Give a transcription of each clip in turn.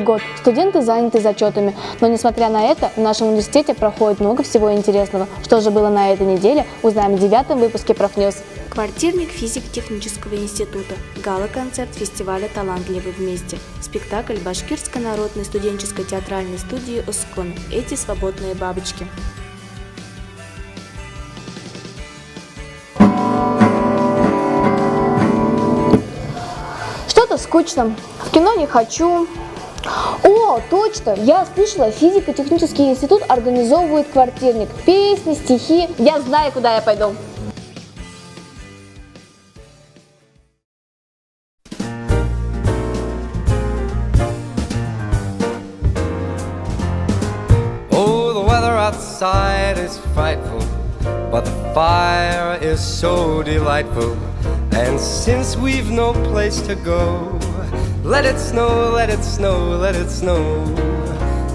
год, студенты заняты зачетами, но несмотря на это, в нашем университете проходит много всего интересного. Что же было на этой неделе, узнаем в 9-м выпуске Профньюз. Квартирник физико-технического института, гала-концерт фестиваля «Талантливы вместе», спектакль Башкирской народной студенческой театральной студии «Оскон» «Эти свободные бабочки». Что-то скучно, в кино не хочу. О, точно! Я слышала, физико-технический институт организовывает квартирник. Песни, стихи. Я знаю, куда я пойду. Oh, the weather outside is frightful, but the fire is so delightful. And since we've no place to go, let it snow, let it snow, let it snow.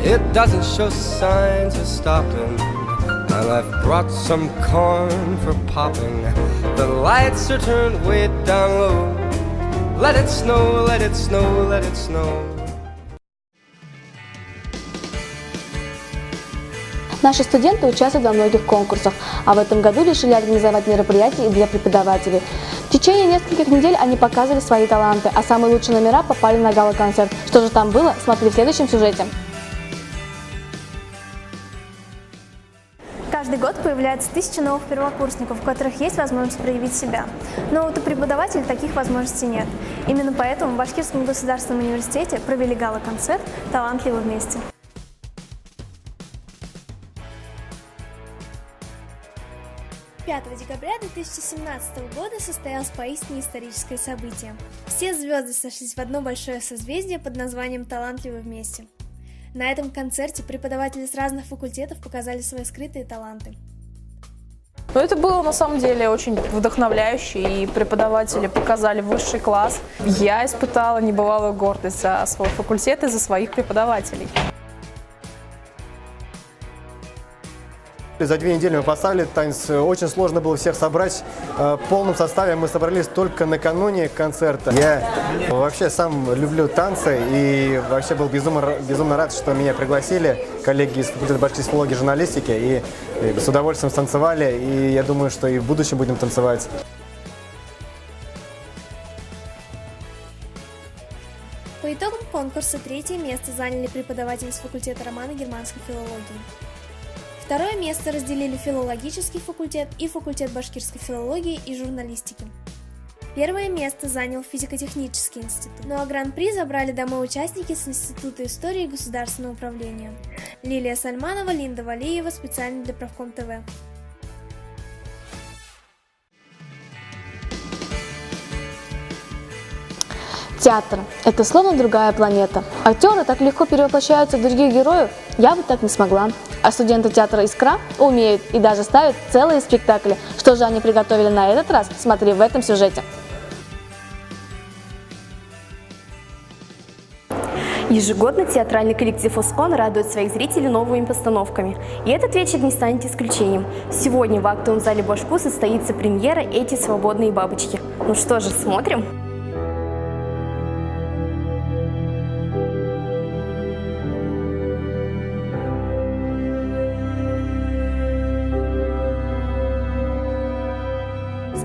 It doesn't show signs of stopping, and I've brought some corn for popping. The lights are turned way down low. Let it snow, let it snow, let it snow. Наши студенты участвуют во многих конкурсах, а в этом году решили организовать мероприятия и для преподавателей. В течение нескольких недель они показывали свои таланты, а самые лучшие номера попали на гала-концерт. Что же там было, смотри в следующем сюжете. Каждый год появляется 1000 новых первокурсников, у которых есть возможность проявить себя. Но вот у преподавателей таких возможностей нет. Именно поэтому в Башкирском государственном университете провели гала-концерт «Талантливы вместе». 5 декабря 2017 года состоялось поистине историческое событие. Все звезды сошлись в одно большое созвездие под названием «Талантливы вместе». На этом концерте преподаватели с разных факультетов показали свои скрытые таланты. Это было на самом деле очень вдохновляюще, и преподаватели показали высший класс. Я испытала небывалую гордость за свой факультет и за своих преподавателей. За 2 недели мы поставили танец. Очень сложно было всех собрать. В полном составе мы собрались только накануне концерта. Я вообще сам люблю танцы и вообще был безумно рад, что меня пригласили коллеги из факультета башкирской филологии и журналистики. И с удовольствием станцевали. И я думаю, что и в будущем будем танцевать. По итогам конкурса 3-е место заняли преподаватели с факультета романо-германской филологии. 2-е место разделили филологический факультет и факультет башкирской филологии и журналистики. 1-е место занял физико-технический институт. Ну а гран-при забрали домой участники с Института истории и государственного управления. Лилия Сальманова, Линда Валиева, специально для Правком ТВ. Театр – это словно другая планета. Актеры так легко перевоплощаются в других героев, я бы так не смогла. А студенты театра «Искра» умеют и даже ставят целые спектакли. Что же они приготовили на этот раз, смотри в этом сюжете. Ежегодно театральный коллектив «Оскон» радует своих зрителей новыми постановками. И этот вечер не станет исключением. Сегодня в актовом зале Башку состоится премьера «Эти свободные бабочки». Ну что же, смотрим?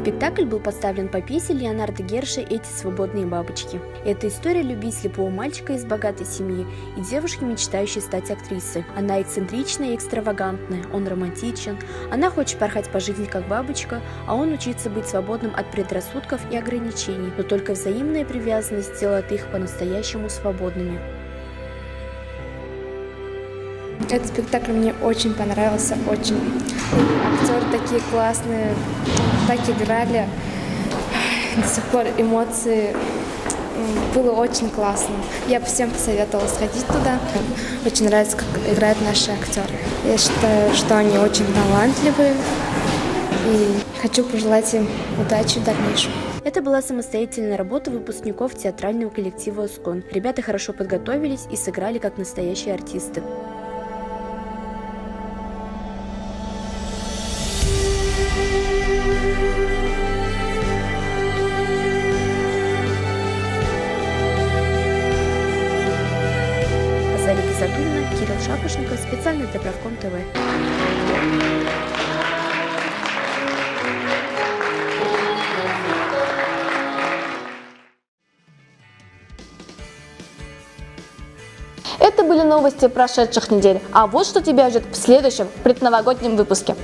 Спектакль был поставлен по пьесе Леонардо Герши «Эти свободные бабочки». Это история любви слепого мальчика из богатой семьи и девушки, мечтающей стать актрисой. Она эксцентричная и экстравагантная, он романтичен, она хочет порхать по жизни как бабочка, а он учится быть свободным от предрассудков и ограничений, но только взаимная привязанность делает их по-настоящему свободными. Этот спектакль мне очень понравился, очень. Актеры такие классные, так играли, до сих пор эмоции, было очень классно. Я бы всем посоветовала сходить туда. Очень нравится, как играют наши актеры. Я считаю, что они очень талантливые, и хочу пожелать им удачи в дальнейшем. Это была самостоятельная работа выпускников театрального коллектива «Оскон». Ребята хорошо подготовились и сыграли как настоящие артисты. Затулина, Кирилл Шапошников, специально для Правком ТВ. Это были новости прошедших недель. А вот что тебя ждет в следующем предновогоднем выпуске.